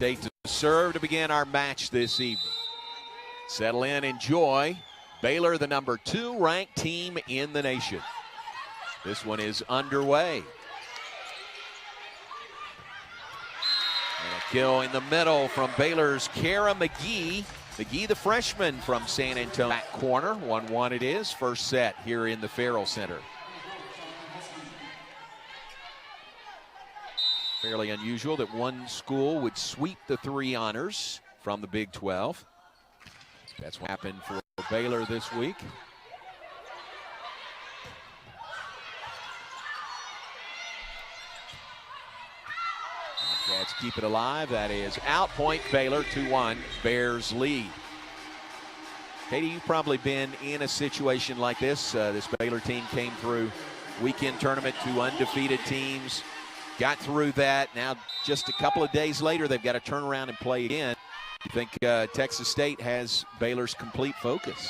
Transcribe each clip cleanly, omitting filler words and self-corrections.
State to serve to begin our match this evening. Settle in, enjoy. Baylor, the number 2 ranked team in the nation. This one is underway. And a kill in the middle from Baylor's Kara McGee. McGee, the freshman from San Antonio. Back corner, 1-1 it is. First set here in the Farrell Center. Fairly unusual that one school would sweep the 3 honors from the Big 12. That's what happened for Baylor this week. Cats keep it alive. That is out. Point Baylor, 2-1. Bears lead. Katie, you've probably been in a situation like this. This Baylor team came through weekend tournament, 2 undefeated teams. Got through that. Now, just a couple of days later, they've got to turn around and play again. You think Texas State has Baylor's complete focus?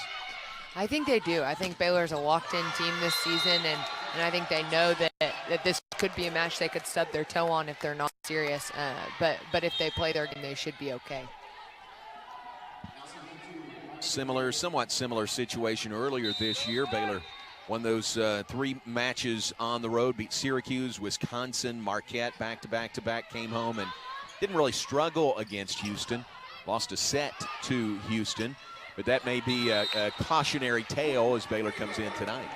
I think they do. I think Baylor's a locked-in team this season, and I think they know that this could be a match they could stub their toe on if they're not serious. But if they play their game, they should be okay. Somewhat similar situation earlier this year. Baylor won those 3 matches on the road, beat Syracuse, Wisconsin, Marquette back-to-back, came home and didn't really struggle against Houston. Lost a set to Houston, but that may be a cautionary tale as Baylor comes in tonight.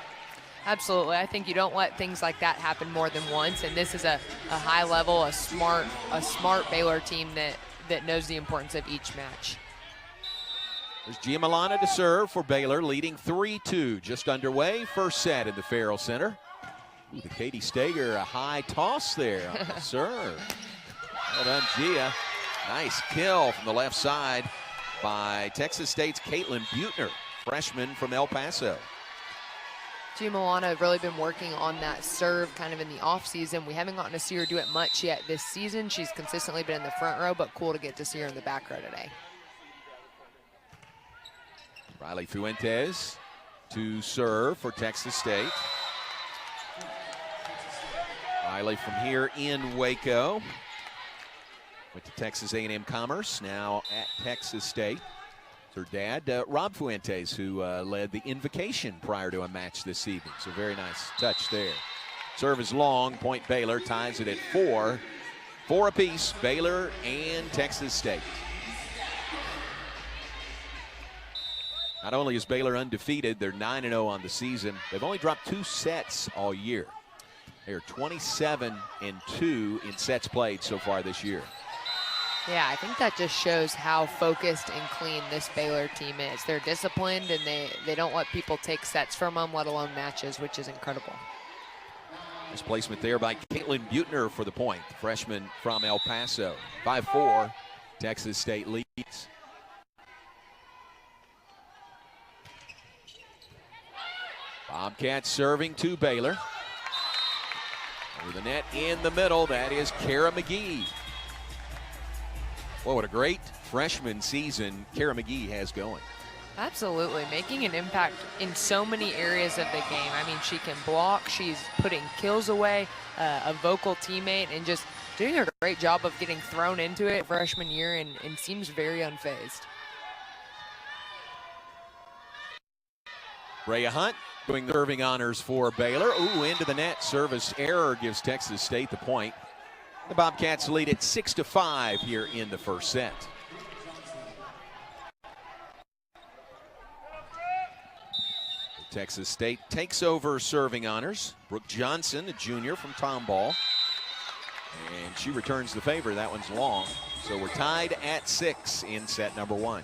Absolutely. I think you don't let things like that happen more than once, and this is a high level, a smart Baylor team that knows the importance of each match. There's Giamalana to serve for Baylor, leading 3-2, just underway. First set in the Farrell Center. Ooh, the Katie Stager, a high toss there on the serve. Well done, Gia. Nice kill from the left side by Texas State's Caitlin Buettner, freshman from El Paso. Giamalana have really been working on that serve kind of in the offseason. We haven't gotten to see her do it much yet this season. She's consistently been in the front row, but cool to get to see her in the back row today. Riley Fuentes to serve for Texas State. Riley from here in Waco. Went to Texas A&M Commerce, now at Texas State. Her dad, Rob Fuentes, who led the invocation prior to a match this evening. So very nice touch there. Serve is long. Point Baylor ties it at 4. 4 apiece, Baylor and Texas State. Not only is Baylor undefeated, they're 9-0 on the season. They've only dropped 2 sets all year. They're 27-2 in sets played so far this year. Yeah, I think that just shows how focused and clean this Baylor team is. They're disciplined, and they don't let people take sets from them, let alone matches, which is incredible. Nice placement there by Caitlin Buettner for the point, the freshman from El Paso. 5-4, Texas State leads. Bobcats serving to Baylor. Over the net in the middle, that is Kara McGee. Well, what a great freshman season Kara McGee has going. Absolutely, making an impact in so many areas of the game. I mean, she can block, she's putting kills away, a vocal teammate, and just doing a great job of getting thrown into it freshman year and seems very unfazed. Rhea Hunt doing the serving honors for Baylor. Ooh, into the net. Service error gives Texas State the point. The Bobcats lead at 6-5 here in the first set. Texas State takes over serving honors. Brooke Johnson, a junior from Tomball. And she returns the favor. That one's long. So we're tied at 6 in set number 1.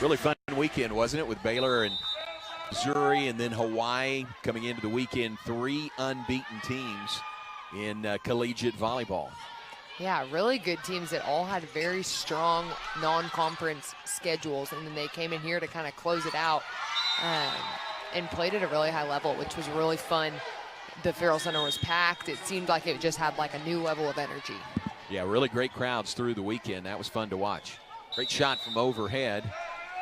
Really fun weekend, wasn't it, with Baylor and Missouri and then Hawaii coming into the weekend. 3 unbeaten teams in collegiate volleyball. Yeah, really good teams that all had very strong non-conference schedules, and then they came in here to kind of close it out and played at a really high level, which was really fun. The Farrell Center was packed. It seemed like it just had like a new level of energy. Yeah, really great crowds through the weekend. That was fun to watch. Great shot from overhead.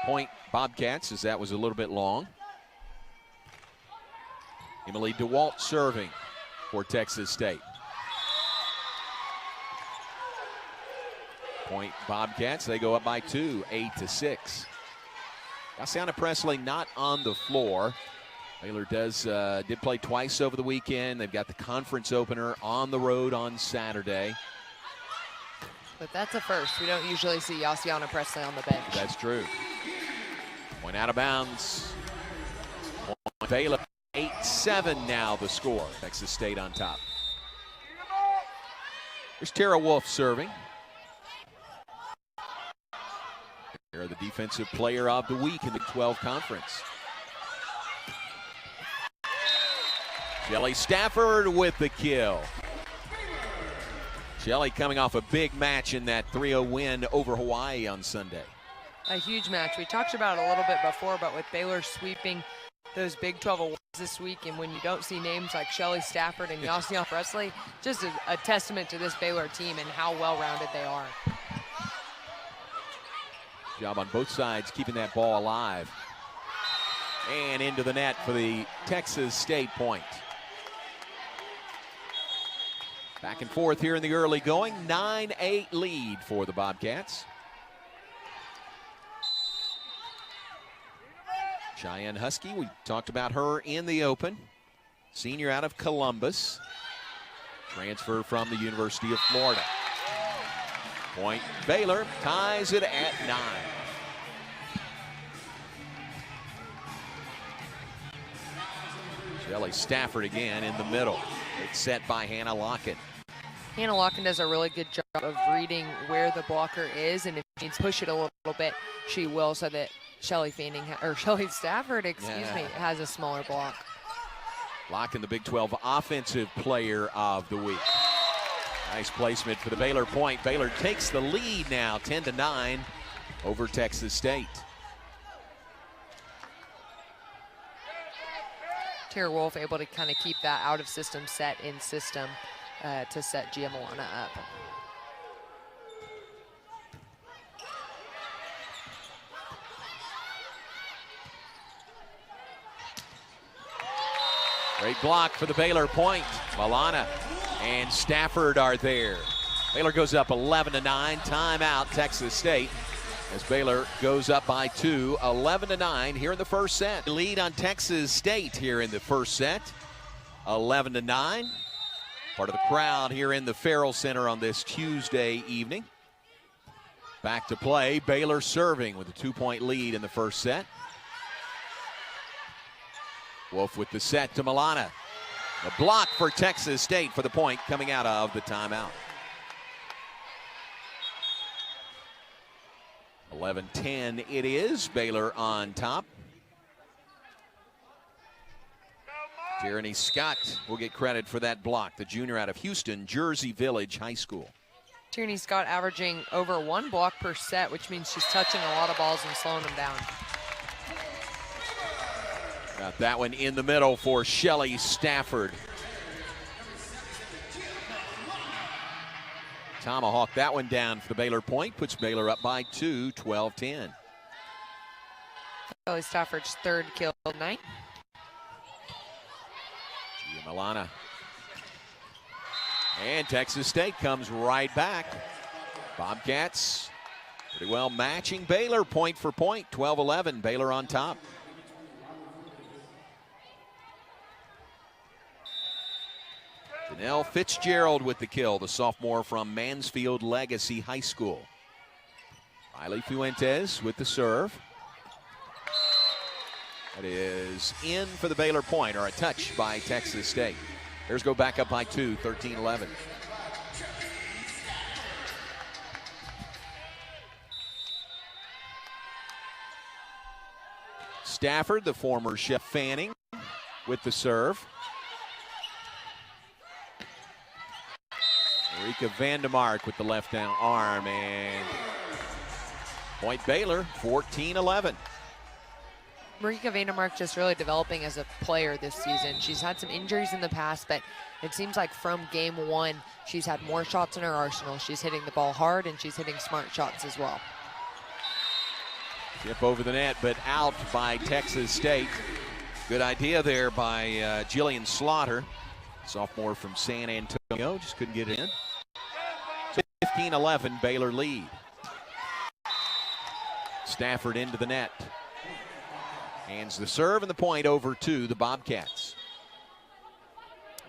Point Bobcats, as that was a little bit long. Emily DeWalt serving for Texas State. Point Bobcats, they go up by 2, 8-6. Yasiana Presley not on the floor. Baylor did play twice over the weekend. They've got the conference opener on the road on Saturday. But that's a first. We don't usually see Yasiana Presley on the bench. That's true. Point out of bounds. Baylor 8-7 now the score. Texas State on top. There's Tara Wolf serving. They're the defensive player of the week in the 12 conference. Shelly Stafford with the kill. Shelly coming off a big match in that 3-0 win over Hawaii on Sunday. A huge match. We talked about it a little bit before, but with Baylor sweeping those Big 12 awards this week, and when you don't see names like Shelly Stafford and Yasiana Presley, just a testament to this Baylor team and how well-rounded they are. Job on both sides keeping that ball alive. And into the net for the Texas State point. Back and forth here in the early going. 9-8 lead for the Bobcats. Cheyenne Husky, we talked about her in the open. Senior out of Columbus. Transfer from the University of Florida. Point Baylor ties it at 9. Shelly Stafford again in the middle. It's set by Hannah Locken. Hannah Locken does a really good job of reading where the blocker is, and if she needs to push it a little bit, she will, so that Shelly Stafford, has a smaller block. Locken, the Big 12 offensive player of the week. Nice placement for the Baylor point. Baylor takes the lead now, 10-9 over Texas State. Tara Wolf able to kind of keep that out of system set in system to set Gia Milana up. Great block for the Baylor point. Milana and Stafford are there. Baylor goes up 11-9. Timeout, Texas State, as Baylor goes up by 2, 11-9 here in the first set. Lead on Texas State here in the first set, 11-9. Part of the crowd here in the Farrell Center on this Tuesday evening. Back to play, Baylor serving with a 2-point lead in the first set. Wolf with the set to Milana. The block for Texas State for the point coming out of the timeout. 11-10 it is. Baylor on top. Tierney Scott will get credit for that block. The junior out of Houston, Jersey Village High School. Tierney Scott averaging over 1 block per set, which means she's touching a lot of balls and slowing them down. Got that one in the middle for Shelly Stafford. Tomahawk that one down for the Baylor point. Puts Baylor up by 2, 12-10. Shelly Stafford's third kill of the night. Gia Milana. And Texas State comes right back. Bobcats pretty well matching Baylor point for point. 12-11, Baylor on top. Janelle Fitzgerald with the kill, the sophomore from Mansfield Legacy High School. Riley Fuentes with the serve. That is in for the Baylor point, or a touch by Texas State. Bears go back up by 2, 13-11. Stafford, the former Chef Fanning, with the serve. Marika Vandemark with the left arm, and point Baylor, 14-11. Marika Vandemark just really developing as a player this season. She's had some injuries in the past, but it seems like from game 1, she's had more shots in her arsenal. She's hitting the ball hard, and she's hitting smart shots as well. Tip over the net, but out by Texas State. Good idea there by Jillian Slaughter, sophomore from San Antonio. Just couldn't get it in. So 15-11 Baylor lead. Stafford into the net. Hands the serve and the point over to the Bobcats.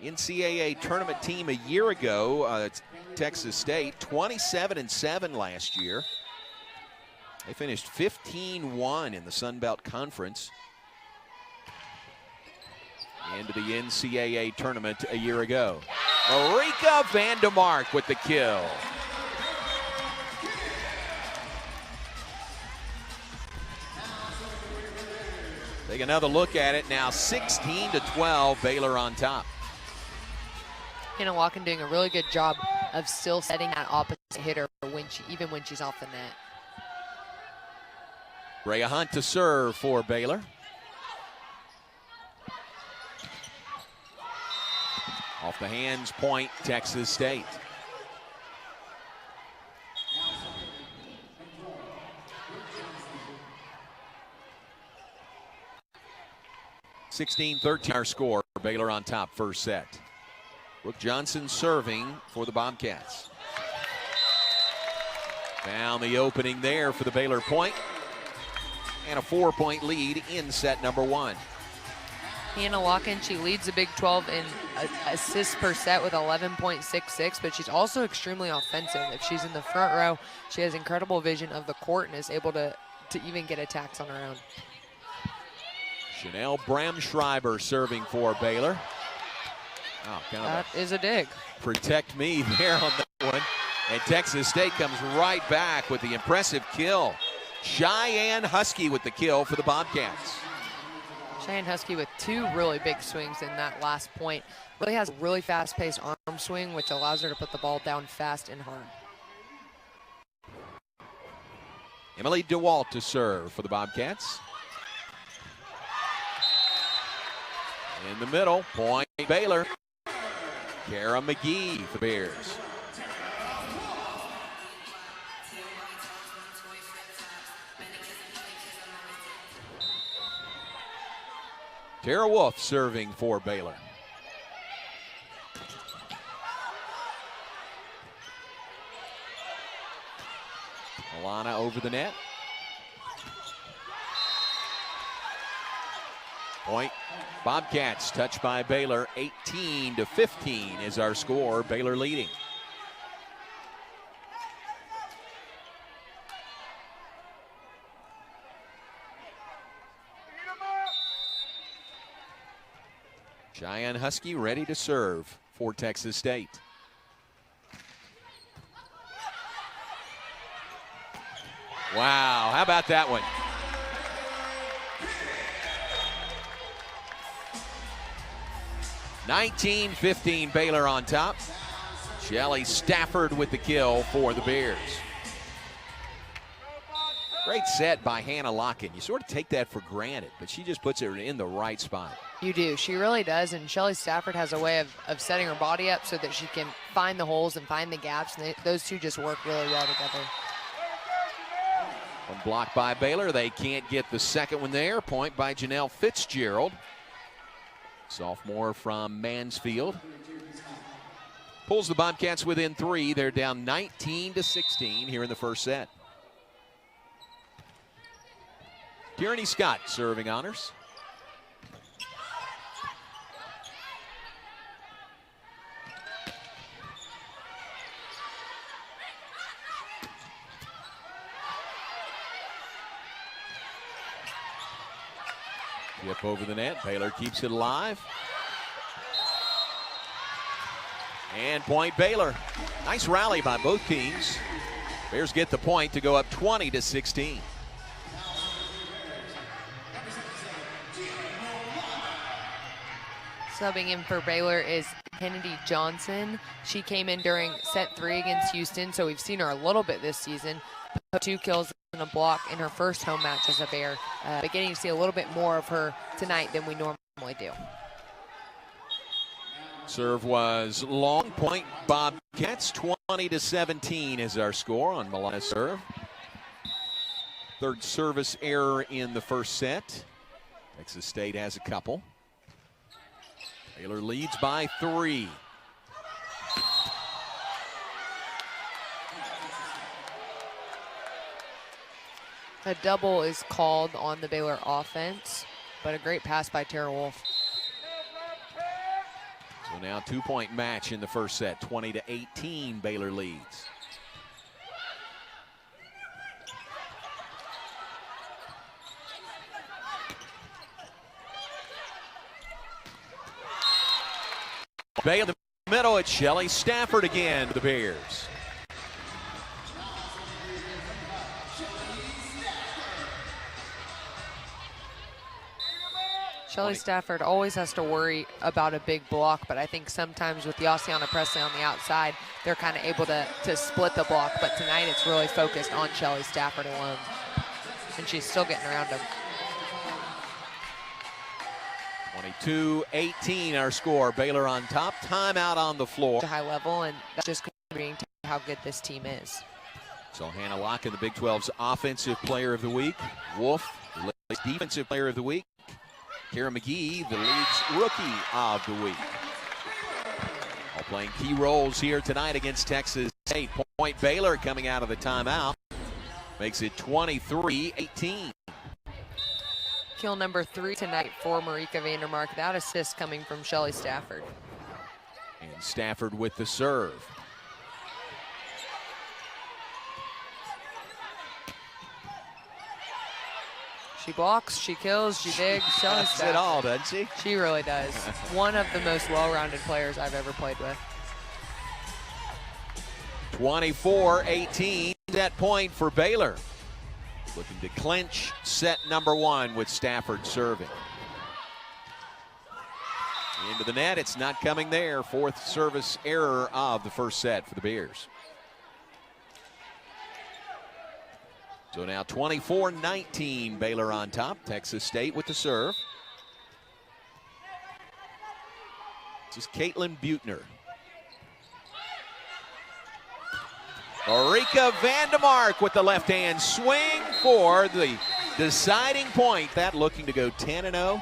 NCAA tournament team a year ago, Texas State, 27-7 last year. They finished 15-1 in the Sun Belt Conference. Into the NCAA tournament a year ago. Marika Vandemark with the kill. Take another look at it now. 16-12, Baylor on top. Hannah Walken doing a really good job of still setting that opposite hitter even when she's off the net. Brea Hunt to serve for Baylor. Off the hands, point, Texas State. (16-13) our score. Baylor on top, first set. Brooke Johnson serving for the Bobcats. Found the opening there for the Baylor point. And a 4-point lead in set number one. Hannah Walken, she leads the Big 12 in assists per set with 11.66, but she's also extremely offensive. If she's in the front row, she has incredible vision of the court and is able to even get attacks on her own. Chanel Bramschreiber serving for Baylor. Oh, that is a dig. Protect me there on that one. And Texas State comes right back with the impressive kill. Cheyenne Husky with the kill for the Bobcats. Cheyenne Husky with two really big swings in that last point. Really has a really fast-paced arm swing, which allows her to put the ball down fast and hard. Emily DeWalt to serve for the Bobcats. In the middle, point Baylor. Kara McGee for the Bears. Tara Wolf serving for Baylor. Alana over the net. Point. Bobcats touched by Baylor. 18-15 is our score. Baylor leading. Cheyenne Husky ready to serve for Texas State. Wow, how about that one? (19-15) Baylor on top. Shelly Stafford with the kill for the Bears. Great set by Hannah Locken. You sort of take that for granted, but she just puts it in the right spot. You do. She really does. And Shelly Stafford has a way of setting her body up so that she can find the holes and find the gaps. And those two just work really well together. One block by Baylor. They can't get the second one there. Point by Janelle Fitzgerald. Sophomore from Mansfield. Pulls the Bobcats within three. They're down 19-16 here in the first set. Tierney Scott serving honors. Yep, over the net. Baylor keeps it alive. And point Baylor. Nice rally by both teams. Bears get the point to go up 20-16. Subbing in for Baylor is Kennedy Johnson. She came in during set 3 against Houston, so we've seen her a little bit this season. 2 kills and a block in her first home match as a Bear, but getting to see a little bit more of her tonight than we normally do. Serve was long. Point Bobcats. 20-17 is our score on Milana's serve. Third service error in the first set. Texas State has a couple. Baylor leads by 3. A double is called on the Baylor offense, but a great pass by Tara Wolf. So now 2-point match in the first set. 20-18, Baylor leads. Baylor in the middle, it's Shelley Stafford again to the Bears. Shelley Stafford always has to worry about a big block, but I think sometimes with Yassiana Presley on the outside, they're kind of able to split the block. But tonight it's really focused on Shelley Stafford alone, and she's still getting around him. 22-18 our score. Baylor on top. Timeout on the floor. To high level, and that's just contributing to how good this team is. So Hannah Locken, the Big 12's Offensive Player of the Week. Wolf, the league's Defensive Player of the Week. Kara McGee, the league's Rookie of the Week. All playing key roles here tonight against Texas State. Point Baylor coming out of the timeout. Makes it 23-18. Kill number 3 tonight for Marika Vandermark. That assist coming from Shelley Stafford. And Stafford with the serve. She blocks, she kills, she digs. Shelley Does Stafford. it all, doesn't she? She really does. One of the most well-rounded players I've ever played with. 24-18, that point for Baylor. Looking to clinch set number 1 with Stafford serving. Into the net, it's not coming there. 4th service error of the first set for the Bears. So now 24-19, Baylor on top. Texas State with the serve. This is Caitlin Buechner. Marika Vandermark with the left hand swing for the deciding point. That looking to go 10-0.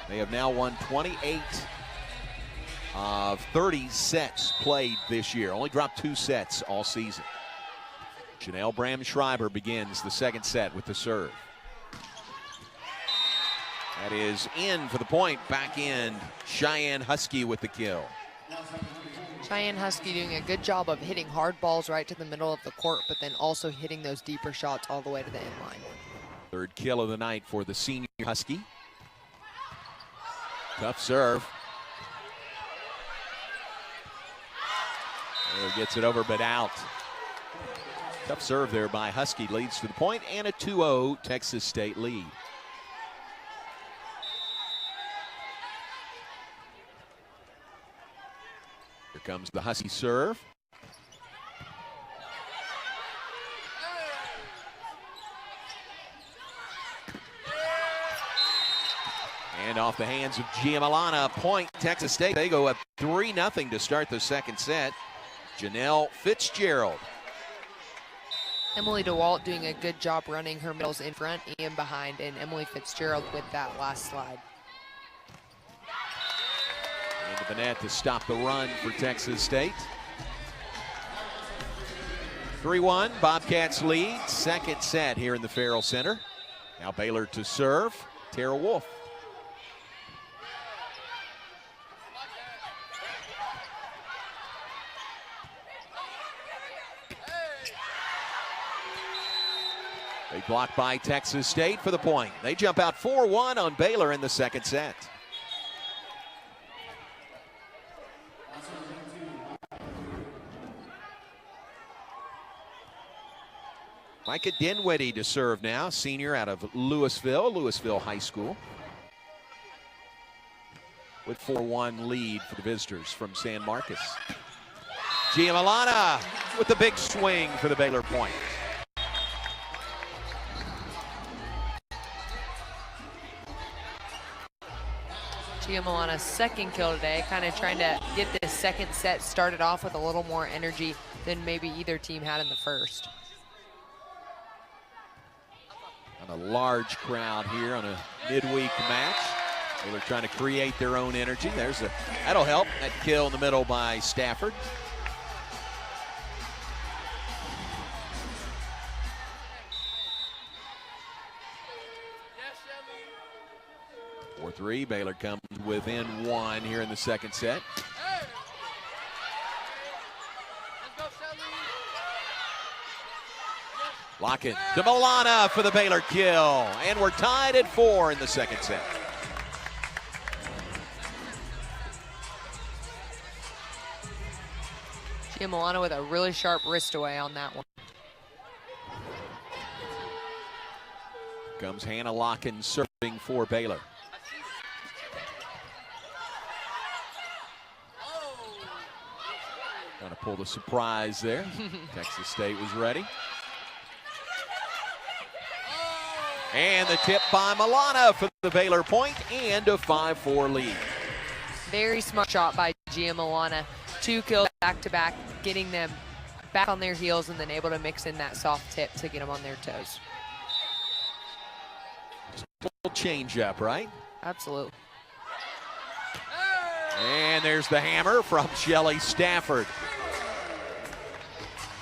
They have now won 28 of 30 sets played this year. Only dropped 2 sets all season. Janelle Bram-Schreiber begins the second set with the serve. That is in for the point. Back in, Cheyenne Husky with the kill. Cheyenne Husky doing a good job of hitting hard balls right to the middle of the court, but then also hitting those deeper shots all the way to the end line. 3rd kill of the night for the senior Husky. Tough serve. Taylor gets it over, but out. Tough serve there by Husky. Leads to the point and a 2-0 Texas State lead. Here comes the Husky serve. And off the hands of Giamalana. Point Texas State. They go up 3-0 to start the second set. Janelle Fitzgerald. Emily DeWalt doing a good job running her middles in front and behind, and Emily Fitzgerald with that last slide. Into the net to stop the run for Texas State. 3-1, Bobcats lead. Second set here in the Farrell Center. Now Baylor to serve. Tara Wolf. Big block by Texas State for the point. They jump out 4-1 on Baylor in the second set. Micah Dinwiddie to serve now, senior out of Louisville High School. With 4-1 lead for the visitors from San Marcos. Giamalana with the big swing for the Baylor point. Giamalana's second kill today, kind of trying to get this second set started off with a little more energy than maybe either team had in the first. On a large crowd here on a midweek match. Baylor trying to create their own energy. That'll help. That kill in the middle by Stafford. Three. Baylor comes within one here in the second set. Lock it to Milana for the Baylor kill. And we're tied at 4 in the second set. Gia Milana with a really sharp wrist away on that one. Comes Hannah Locken serving for Baylor. Trying to pull the surprise there. Texas State was ready. And the tip by Milana for the Baylor point and a 5-4 lead. Very smart shot by Gia Milana. 2 kills back-to-back, getting them back on their heels and then able to mix in that soft tip to get them on their toes. Change up, right? Absolutely. And there's the hammer from Shelly Stafford.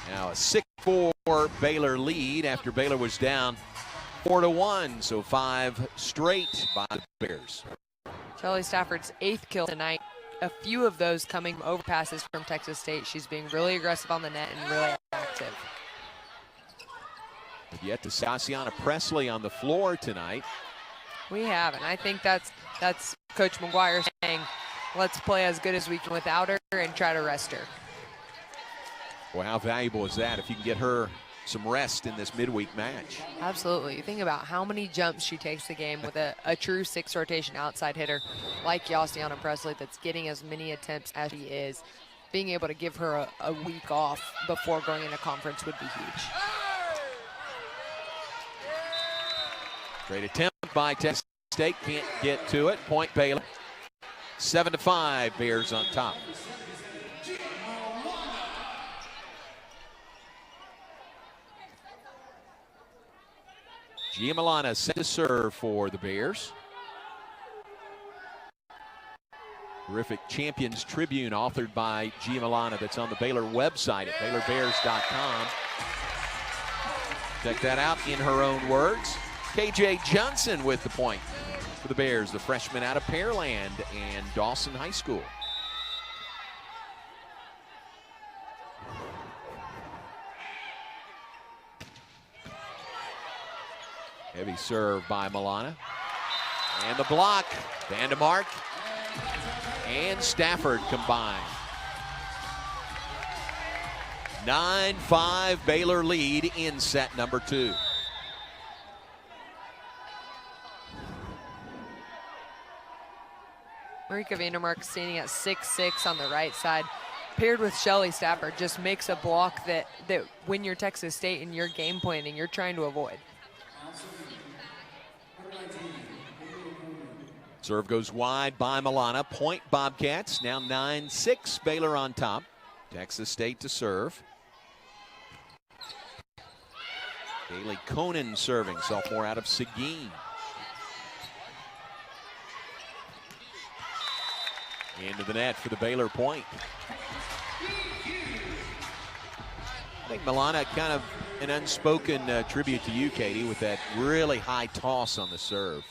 Now a 6-4 Baylor lead after Baylor was down 4-1, so 5 straight by the Bears. Shelly Stafford's 8th kill tonight. A few of those coming from overpasses from Texas State. She's being really aggressive on the net and really active. We've yet to see Asiana Presley on the floor tonight. We have, and I think that's Coach McGuire saying, let's play as good as we can without her and try to rest her. Well, how valuable is that if you can get her some rest in this midweek match? Absolutely. You think about how many jumps she takes the game with a true 6 rotation outside hitter like Yasiana Presley that's getting as many attempts as she is. Being able to give her a week off before going into conference would be huge. Great attempt by Texas State, can't get to it. Point Baylor. 7-5, Bears on top. Gia Milana set to serve for the Bears. Terrific Champions Tribune authored by Gia Milana that's on the Baylor website at BaylorBears.com. Check that out in her own words. KJ Johnson with the point for the Bears, the freshman out of Pearland and Dawson High School. Heavy serve by Milana. And the block. Vandemark and Stafford combined. 9-5 Baylor lead in set number 2. Marika Vandermark standing at 6'6" on the right side, paired with Shelly Stafford, just makes a block that when you're Texas State and you're game planning, you're trying to avoid. Serve goes wide by Milana. Point Bobcats. Now 9-6. Baylor on top. Texas State to serve. Kaylee Conan serving. Sophomore out of Seguin. Into the net for the Baylor point. I think Milana kind of an unspoken tribute to you, Katie, with that really high toss on the serve.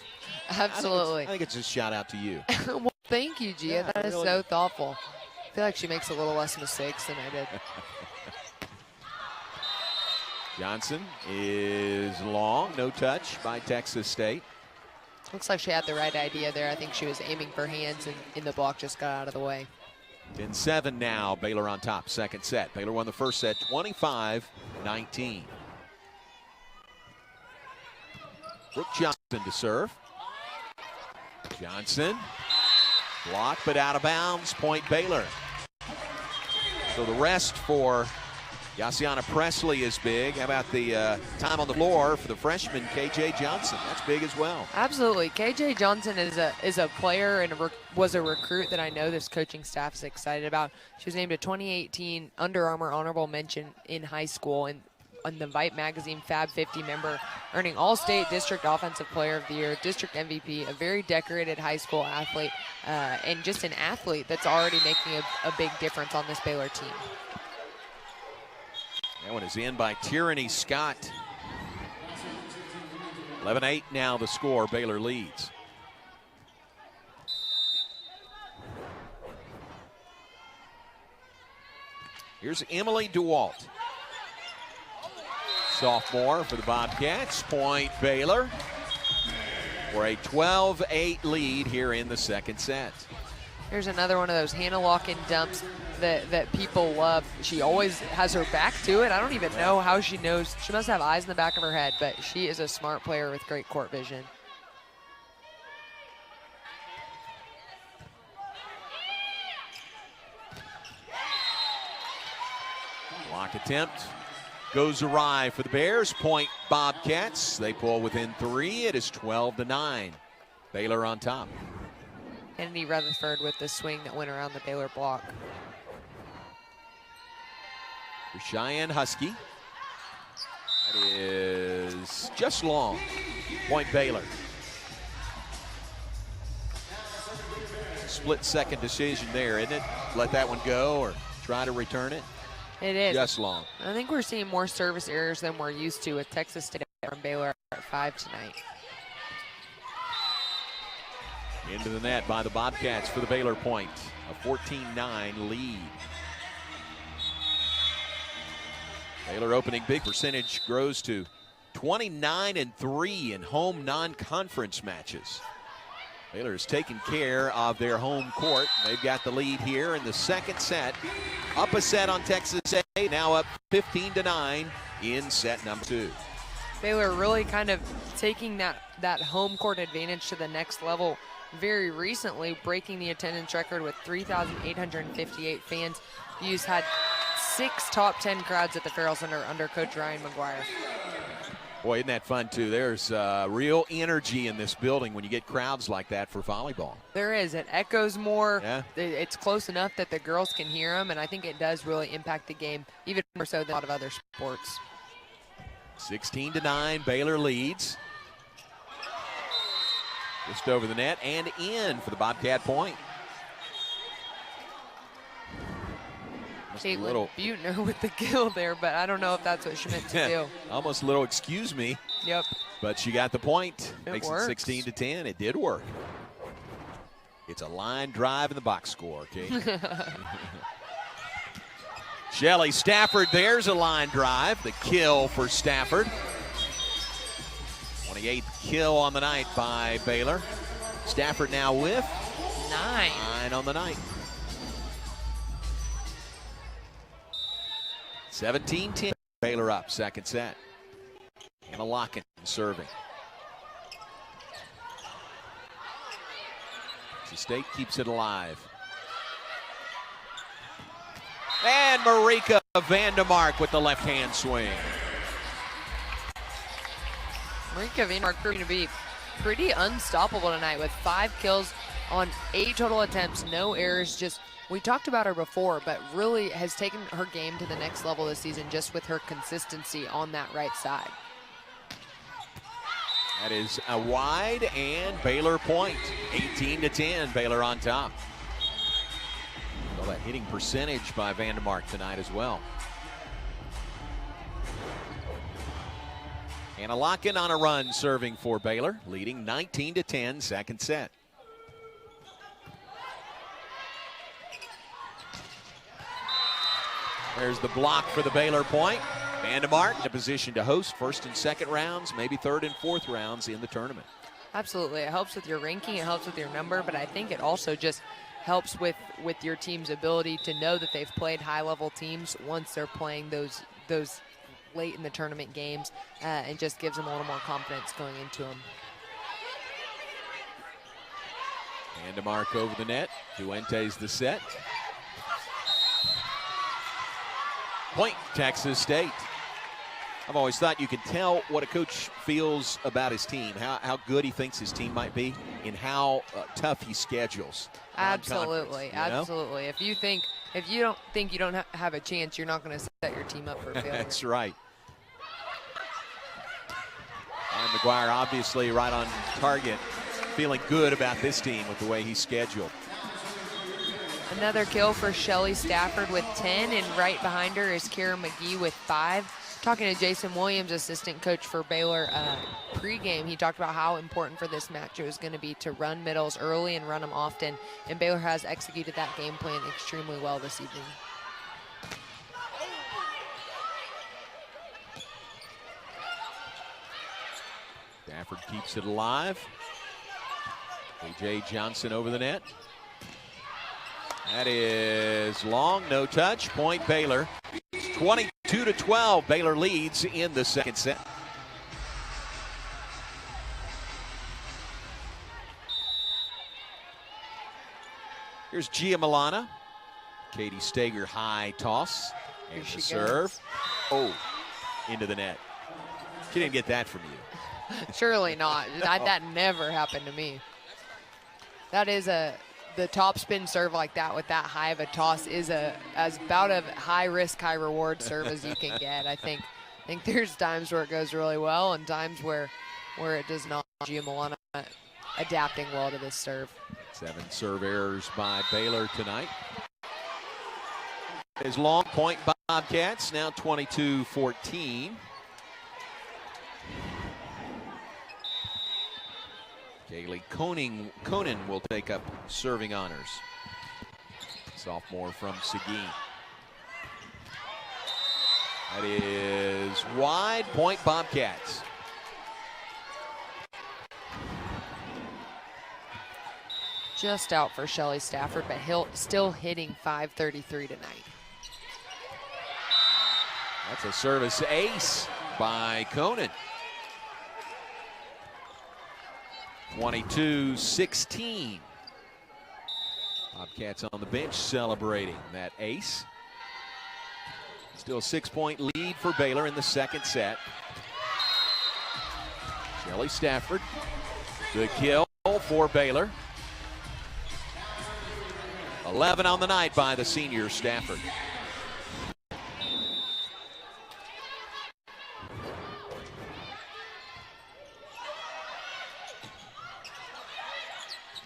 Absolutely. I think it's a shout out to you. Well, thank you, Gia. Yeah, that is really. so thoughtful. I feel like she makes a little less mistakes than I did. Johnson is long, no touch by Texas State. Looks like she had the right idea there. I think she was aiming for hands and in the block just got out of the way. 10-7 now, Baylor on top, second set. Baylor won the first set 25-19. Brooke Johnson to serve. Johnson, blocked but out of bounds, point Baylor. So the rest for Yasiana Presley is big. How about the time on the floor for the freshman, KJ Johnson? That's big as well. Absolutely. KJ Johnson is a player and was a recruit that I know this coaching staff is excited about. She was named a 2018 Under Armour honorable mention in high school and the Vite Magazine Fab 50 member, earning All-State District Offensive Player of the Year, District MVP, a very decorated high school athlete, and just an athlete that's already making a big difference on this Baylor team. That one is in by Tyranny Scott. 11-8 now the score. Baylor leads. Here's Emily DeWalt. Sophomore for the Bobcats. Point Baylor for a 12-8 lead here in the second set. Here's another one of those Hannah Lock-in dumps that people love. She always has her back to it. I don't even know how she knows. She must have eyes in the back of her head, but she is a smart player with great court vision. Block attempt goes awry for the Bears. Point Bobcats. They pull within 3. It is 12-9. Baylor on top. Kennedy Rutherford with the swing that went around the Baylor block. For Cheyenne Husky. That is just long. Point Baylor. Split second decision there, isn't it? Let that one go or try to return it. It is. Just long. I think we're seeing more service errors than we're used to with Texas State from Baylor at 5 tonight. Into the net by the Bobcats for the Baylor point. A 14-9 lead. Baylor opening big percentage grows to 29-3 in home non-conference matches. Baylor has taken care of their home court. They've got the lead here in the second set. Up a set on Texas A, now up 15-9 in set number 2. Baylor really kind of taking that home court advantage to the next level very recently, breaking the attendance record with 3,858 fans. Hughes had 6 top 10 crowds at the Farrell Center under Coach Ryan McGuire. Boy, isn't that fun, too? There's real energy in this building when you get crowds like that for volleyball. There is. It echoes more. Yeah. It's close enough that the girls can hear them, and I think it does really impact the game, even more so than a lot of other sports. 16-9, Baylor leads. Just over the net and in for the Bobcat point. Caitlin Butner with the kill there, but I don't know if that's what she meant to do. Almost a little excuse me. Yep. But she got the point. Makes works. it 16-10. It did work. It's a line drive in the box score, okay? Shelly Stafford, there's a line drive. The kill for Stafford. 28th kill on the night by Baylor. Stafford now with 9 on the night. 17-10. Baylor up, second set. Hannah Lock-in serving. The State keeps it alive. And Marika Vandemark with the left-hand swing. Marika Vandemark proving to be pretty unstoppable tonight with 5 kills on 8 total attempts, no errors. Just, we talked about her before, but really has taken her game to the next level this season just with her consistency on that right side. That is a wide and Baylor point. 18-10, Baylor on top. Well, that hitting percentage by Vandemark tonight as well. Hannah Lock-in on a run serving for Baylor, leading 19-10, second set. There's the block for the Baylor point. Vandemark in a position to host first and second rounds, maybe third and fourth rounds in the tournament. Absolutely. It helps with your ranking, it helps with your number, but I think it also just helps with your team's ability to know that they've played high-level teams once they're playing those late in the tournament games, and just gives them a little more confidence going into them. Vandemark over the net. Duente's the set. Point, Texas State. I've always thought you can tell what a coach feels about his team, how good he thinks his team might be, and how tough he schedules. Absolutely, absolutely. If you don't think you don't have a chance, you're not going to set your team up for failure. That's right. McGuire obviously right on target, feeling good about this team with the way he's scheduled. Another kill for Shelly Stafford with 10, and right behind her is Kara McGee with 5. Talking to Jason Williams, assistant coach for Baylor pregame, he talked about how important for this match it was going to be to run middles early and run them often, and Baylor has executed that game plan extremely well this evening. Stafford keeps it alive. A.J. Johnson over the net. That is long, no touch. Point Baylor. 22-12. Baylor leads in the second set. Here's Gia Milana. Katie Stager high toss. And the serve. Oh, into the net. She didn't get that from you. Surely not. That never happened to me. That is the top spin serve like that with that high of a toss is about a high risk, high reward serve as you can get. I think there's times where it goes really well and times where it does not. Gia Milana adapting well to this serve. 7 serve errors by Baylor tonight. His long point Bobcats, now 22-14. Kaylee Conan will take up serving honors. Sophomore from Seguin. That is wide, point Bobcats. Just out for Shelly Stafford, but still hitting .533 tonight. That's a service ace by Conan. 22-16. Bobcats on the bench celebrating that ace. Still a 6-point lead for Baylor in the second set. Shelly Stafford, the kill for Baylor. 11 on the night by the senior Stafford.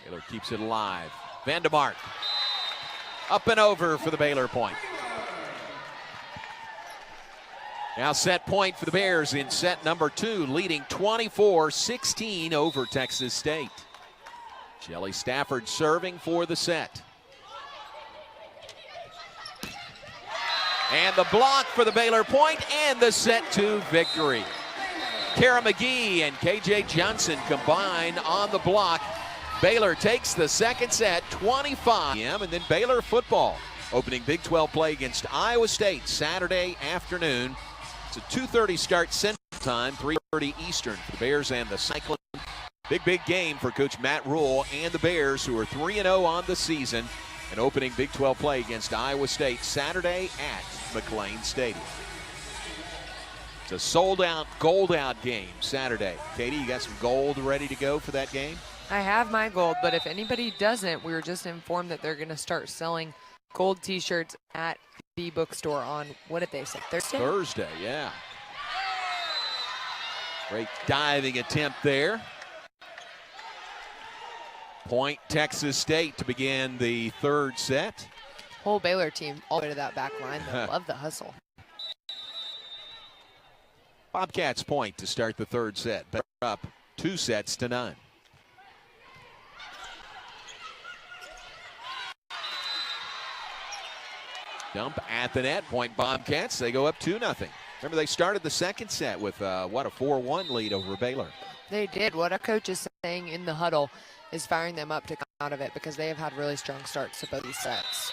Baylor keeps it alive. Vandemark up and over for the Baylor point. Now set point for the Bears in set number 2, leading 24-16 over Texas State. Shelly Stafford serving for the set. And the block for the Baylor point and the set 2 victory. Kara McGee and KJ Johnson combine on the block. Baylor takes the second set, 25 p.m. And then Baylor football opening Big 12 play against Iowa State Saturday afternoon. It's a 2:30 start Central Time, 3:30 Eastern for the Bears and the Cyclones. Big game for Coach Matt Rule and the Bears, who are 3-0 on the season, and opening Big 12 play against Iowa State Saturday at McLean Stadium. It's a sold-out, gold-out game Saturday. Katie, you got some gold ready to go for that game? I have my gold, but if anybody doesn't, we were just informed that they're going to start selling gold T-shirts at the bookstore on, what did they say, Thursday? Thursday, yeah. Great diving attempt there. Point Texas State to begin the third set. Whole Baylor team all the way to that back line. They love the hustle. Bobcats point to start the third set. Baylor up 2-0. Dump at the net, point Bobcats. They go up 2-0. Remember, they started the second set with a 4-1 lead over Baylor. They did. What our coach is saying in the huddle is firing them up to come out of it because they have had really strong starts to both these sets.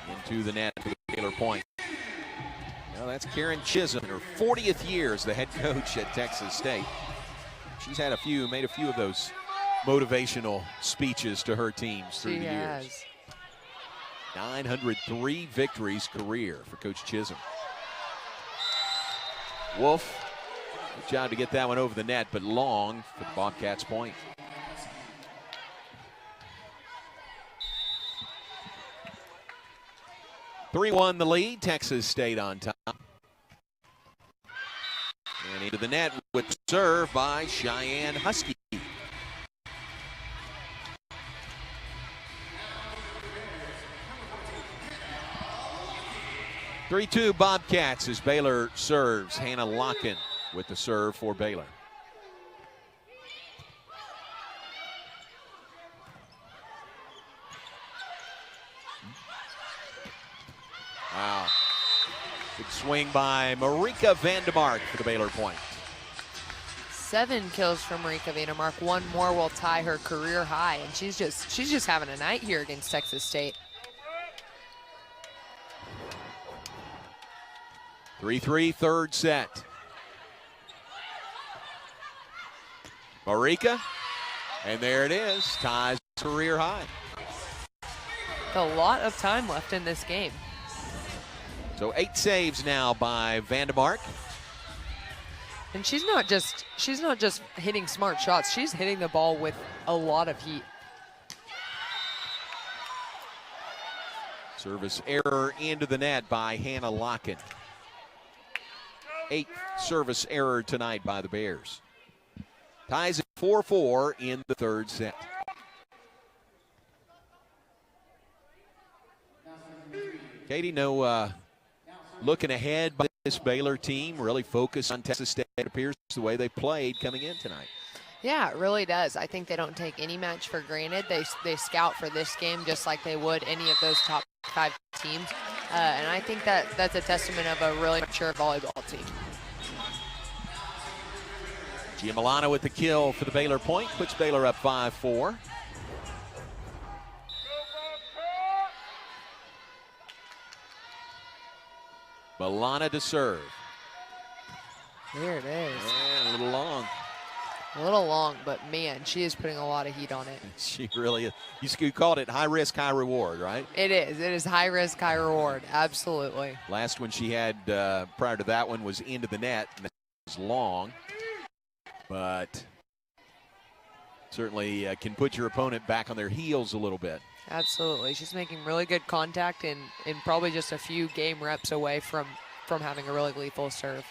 Into the net for the Baylor point. Well, that's Karen Chisholm in her 40th year as the head coach at Texas State. She's had made a few of those motivational speeches to her teams through the years. 903 victories career for Coach Chisholm. Wolf, good job to get that one over the net, but long for the Bobcats point. (3-1) the lead, Texas State on top. And into the the net with serve by Cheyenne Husky. 3-2 Bobcats as Baylor serves. Hannah Locken with the serve for Baylor. Wow. Big swing by Marika Vandemark for the Baylor point. 7 kills from Marika Vandemark. 1 more will tie her career high, and she's just having a night here against Texas State. 3-3 third set. Marika, and there it is, ties career high. A lot of time left in this game. So 8 saves now by Vandemark. And she's not just hitting smart shots. She's hitting the ball with a lot of heat. Service error into the net by Hannah Locken. 8th service error tonight by the Bears. Ties at 4-4 in the third set. Katie, looking ahead by this Baylor team, really focused on Texas State, it appears the way they played coming in tonight. Yeah, it really does. I think they don't take any match for granted. They scout for this game just like they would any of those top 5 teams. And I think that's a testament of a really mature volleyball team. Gia Milano with the kill for the Baylor point, puts Baylor up 5-4. Milano to serve. There it is. And a little long. A little long, but man, she is putting a lot of heat on it. She really is. You called it high risk, high reward, right? It is. It is high risk, high reward. Absolutely. Last one she had prior to that one was into the net, and that was long. But certainly can put your opponent back on their heels a little bit. Absolutely. She's making really good contact and probably just a few game reps away from having a really lethal serve.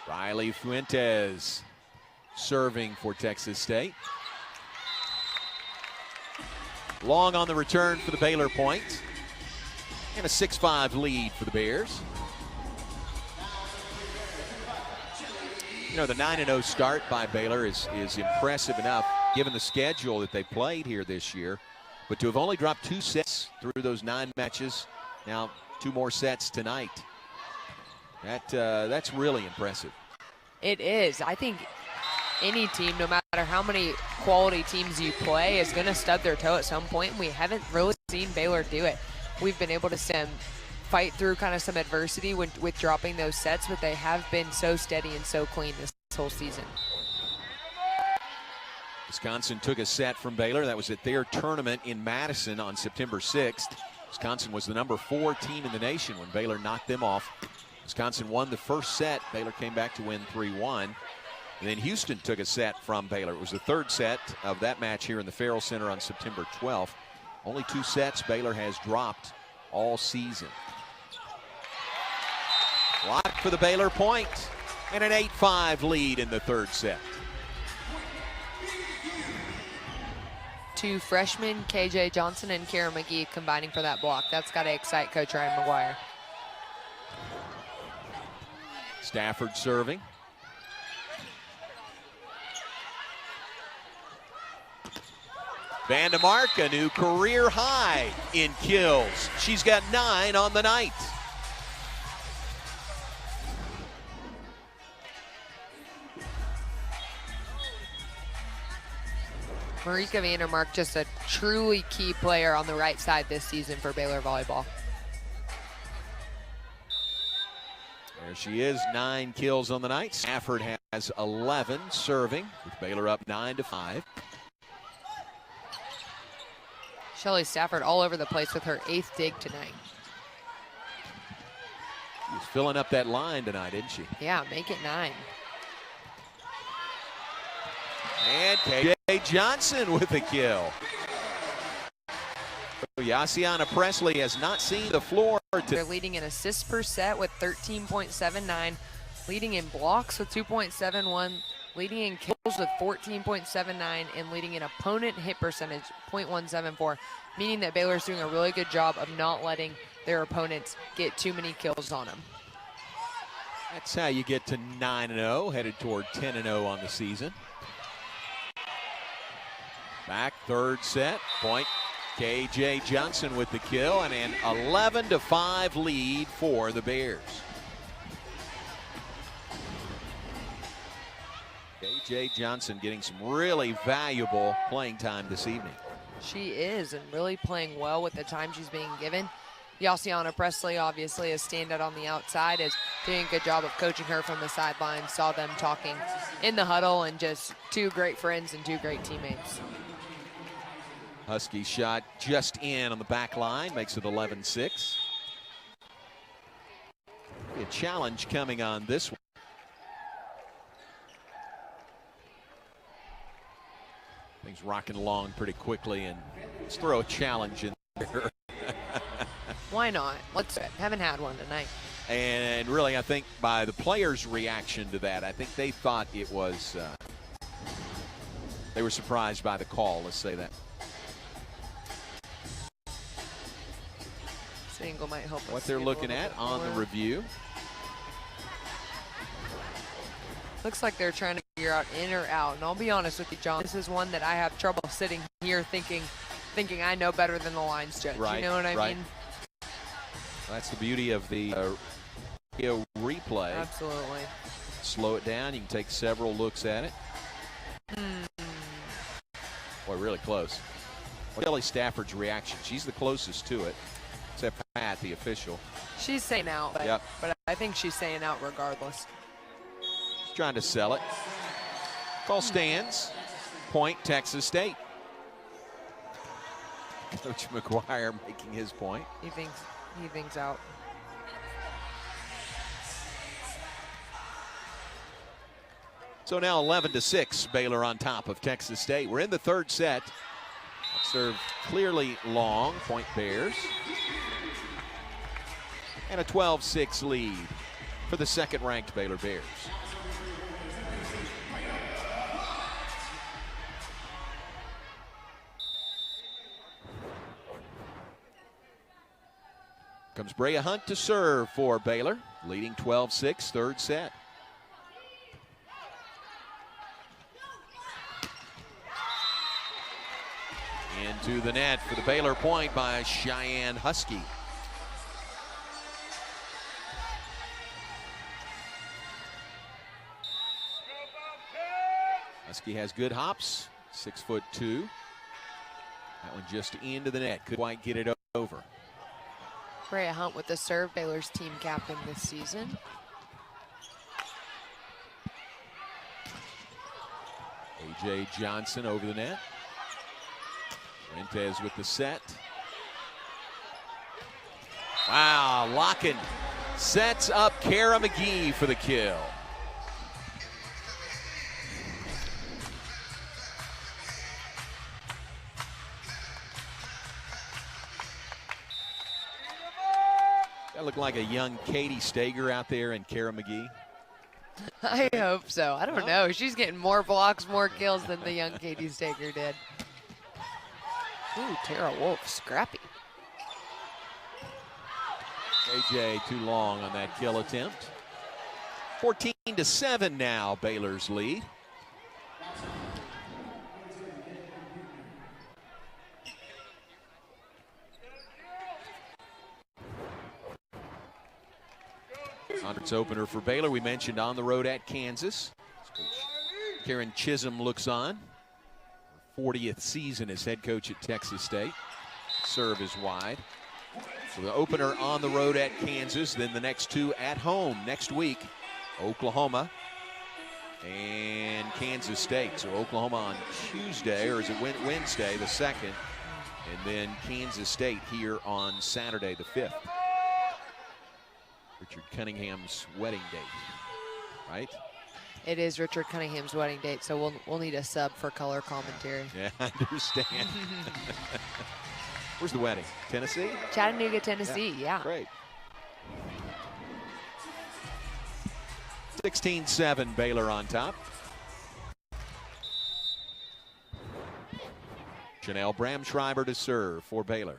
Riley Fuentes serving for Texas State. Long on the return for the Baylor point. And a 6-5 lead for the Bears. You know, the 9-0 start by Baylor is impressive enough given the schedule that they played here this year. But to have only dropped 2 sets through those 9 matches, now 2 more sets tonight, that's really impressive. It is. I think any team, no matter how many quality teams you play, is going to stub their toe at some point. And we haven't really seen Baylor do it. We've been able to fight through kind of some adversity with dropping those sets, but they have been so steady and so clean this whole season. Wisconsin took a set from Baylor. That was at their tournament in Madison on September 6th. Wisconsin was the number 4 team in the nation when Baylor knocked them off. Wisconsin won the first set. Baylor came back to win 3-1. And then Houston took a set from Baylor. It was the 3rd set of that match here in the Farrell Center on September 12th. Only 2 sets Baylor has dropped all season. Block for the Baylor point, and an 8-5 lead in the 3rd set. 2 freshmen, KJ Johnson and Kara McGee, combining for that block. That's got to excite Coach Ryan McGuire. Stafford serving. Vandemark, a new career high in kills. She's got 9 on the night. Marika Vandemark, just a truly key player on the right side this season for Baylor volleyball. There she is, 9 kills on the night. Stafford has 11 serving, with Baylor up 9-5. Shelly Stafford all over the place with her 8th dig tonight. She's filling up that line tonight, isn't she? Yeah, make it 9. And KJ Johnson with a kill. Yassiana Presley has not seen the floor. They're leading in assists per set with 13.79. leading in blocks with 2.71, leading in kills with 14.79, and leading in opponent hit percentage 0.174, meaning that Baylor's doing a really good job of not letting their opponents get too many kills on them. That's how you get to 9-0, headed toward 10-0 on the season. Back, third set, point. KJ Johnson with the kill, and an 11-5 lead for the Bears. KJ Johnson getting some really valuable playing time this evening. She is, and really playing well with the time she's being given. Yaciana Presley, obviously a standout on the outside, is doing a good job of coaching her from the sidelines. Saw them talking in the huddle, and just two great friends and two great teammates. Husky shot just in on the back line, makes it 11-6. A challenge coming on this one. Things rocking along pretty quickly, and let's throw a challenge in there. Why not? Let's do it. Haven't had one tonight. And really, I think by the players' reaction to that, I think they thought it was, they were surprised by the call, let's say that. This angle might help us. What they're looking at on the review. Looks like they're trying to figure out in or out. And I'll be honest with you, John, this is one that I have trouble sitting here thinking I know better than the lines judge. Right, you know what I mean? That's the beauty of the video replay. Absolutely. Slow it down. You can take several looks at it. Boy, really close. Kelly Stafford's reaction. She's the closest to it, except Pat, the official. She's saying out, but I think she's saying out regardless. She's trying to sell it. Call stands. Point, Texas State. Coach McGuire making his point. He thinks out. So now 11-6, Baylor on top of Texas State. We're in the third set. Serve clearly long, point Bears. And a 12-6 lead for the second-ranked Baylor Bears. Comes Brea Hunt to serve for Baylor, leading 12-6, third set. Into the net for the Baylor point by Cheyenne Husky. Husky has good hops, 6'2". That one just into the net, couldn't quite get it over. Brea Hunt with the serve, Baylor's team captain this season. AJ Johnson over the net. Fuentes with the set. Wow, Locken sets up Kara McGee for the kill. That looked like a young Katie Stager out there and Kara McGee. I hope so. I don't know. She's getting more blocks, more kills than the young Katie Stager did. Ooh, Tara Wolf, scrappy. AJ too long on that kill attempt. 14-7 now, Baylor's lead. Conference opener for Baylor. We mentioned on the road at Kansas. Karen Chisholm looks on. Her 40th season as head coach at Texas State. Serve is wide. So the opener on the road at Kansas, then the next two at home next week. Oklahoma and Kansas State. So Oklahoma on Tuesday, or is it Wednesday, the 2nd, and then Kansas State here on Saturday, the 5th. Richard Cunningham's wedding date, right? It is Richard Cunningham's wedding date, so we'll need a sub for color commentary. Yeah, I understand. Where's the wedding? Tennessee? Chattanooga, Tennessee, yeah. Great. 16-7, Baylor on top. Janelle Bramschreiber to serve for Baylor.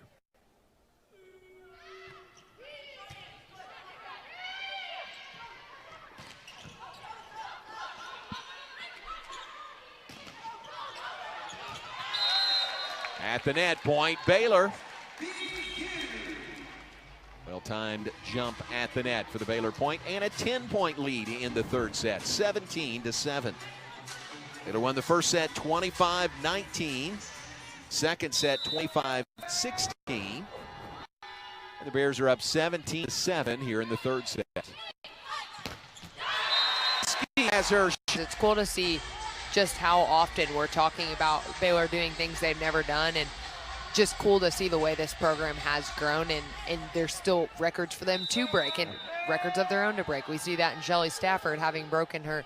At the net point, Baylor. Well-timed jump at the net for the Baylor point, and a 10-point lead in the third set, 17-7. Baylor won the first set 25-19. Second set 25-16. And the Bears are up 17-7 here in the third set. It's cool to see just how often we're talking about Baylor doing things they've never done, and just cool to see the way this program has grown, and there's still records for them to break and records of their own to break. We see that in Shelly Stafford having broken her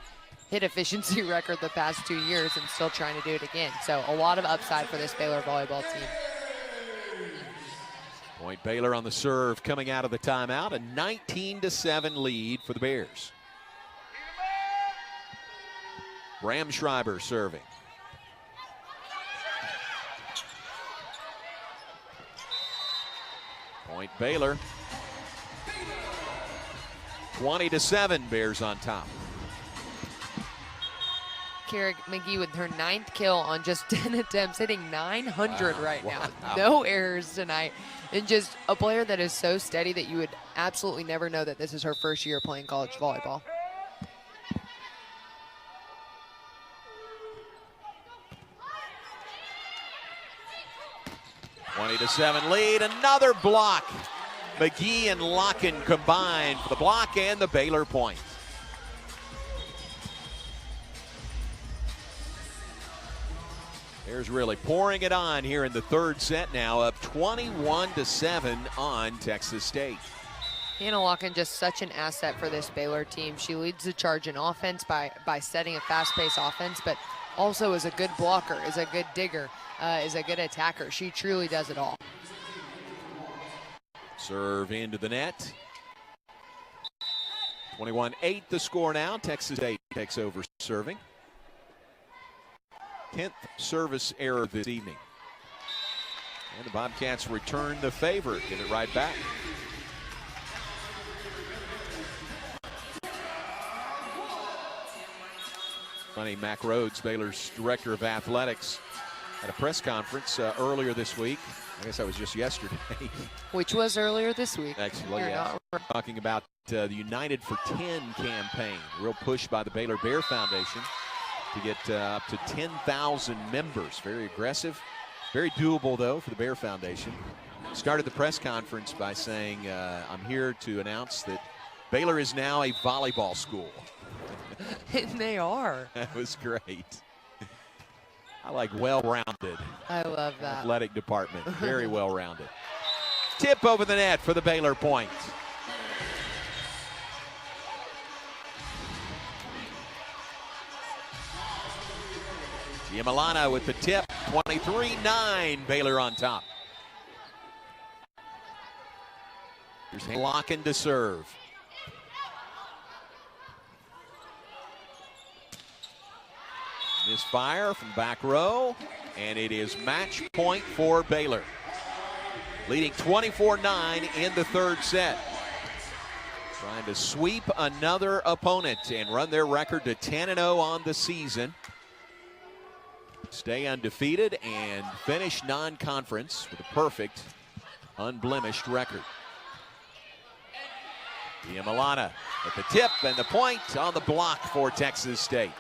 hit efficiency record the past 2 years and still trying to do it again. So a lot of upside for this Baylor volleyball team. Point Baylor on the serve coming out of the timeout, a 19-7 lead for the Bears. Bramschreiber serving. Point Baylor. 20-7, Bears on top. Kara McGee with her 9th kill on just 10 attempts, hitting 900 right now. Wow. No errors tonight. And just a player that is so steady that you would absolutely never know that this is her first year playing college volleyball. (20-7) lead, another block. McGee and Locken combined for the block and the Baylor point. Bears really pouring it on here in the third set now, up 21-7 on Texas State. Hannah Locken, just such an asset for this Baylor team. She leads the charge in offense by setting a fast-paced offense, but also is a good blocker, is a good digger, is a good attacker. She truly does it all. Serve into the net. 21-8 the score now. Texas State takes over serving. 10th service error this evening. And the Bobcats return the favor, get it right back. Funny, Mac Rhodes, Baylor's director of athletics, at a press conference earlier this week. I guess that was just yesterday. Which was earlier this week. Actually, yeah. Talking about the United for 10 campaign. Real push by the Baylor Bear Foundation to get up to 10,000 members. Very aggressive. Very doable, though, for the Bear Foundation. Started the press conference by saying, I'm here to announce that Baylor is now a volleyball school. And they are. That was great. I like well-rounded. I love that. Athletic department, very well-rounded. Tip over the net for the Baylor point. Giamalana with the tip, 23-9, Baylor on top. Here's Locken to serve. Misfire from back row, and it is match point for Baylor. Leading 24-9 in the third set. Trying to sweep another opponent and run their record to 10-0 on the season. Stay undefeated and finish non-conference with a perfect, unblemished record. Giamalana at the tip and the point on the block for Texas State.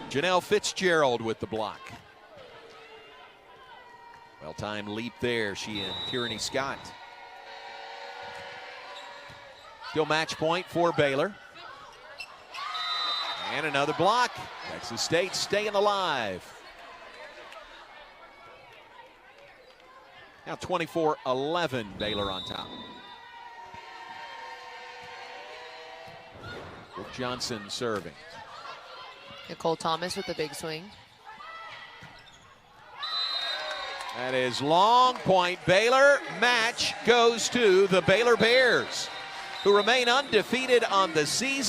Janelle Fitzgerald with the block. Well-timed leap there, she and Tierney Scott. Still match point for Baylor. And another block. Texas State staying alive. Now 24-11, Baylor on top. Brooke Johnson serving. Nicole Thomas with the big swing. That is long point Baylor. Match goes to the Baylor Bears, who remain undefeated on the season.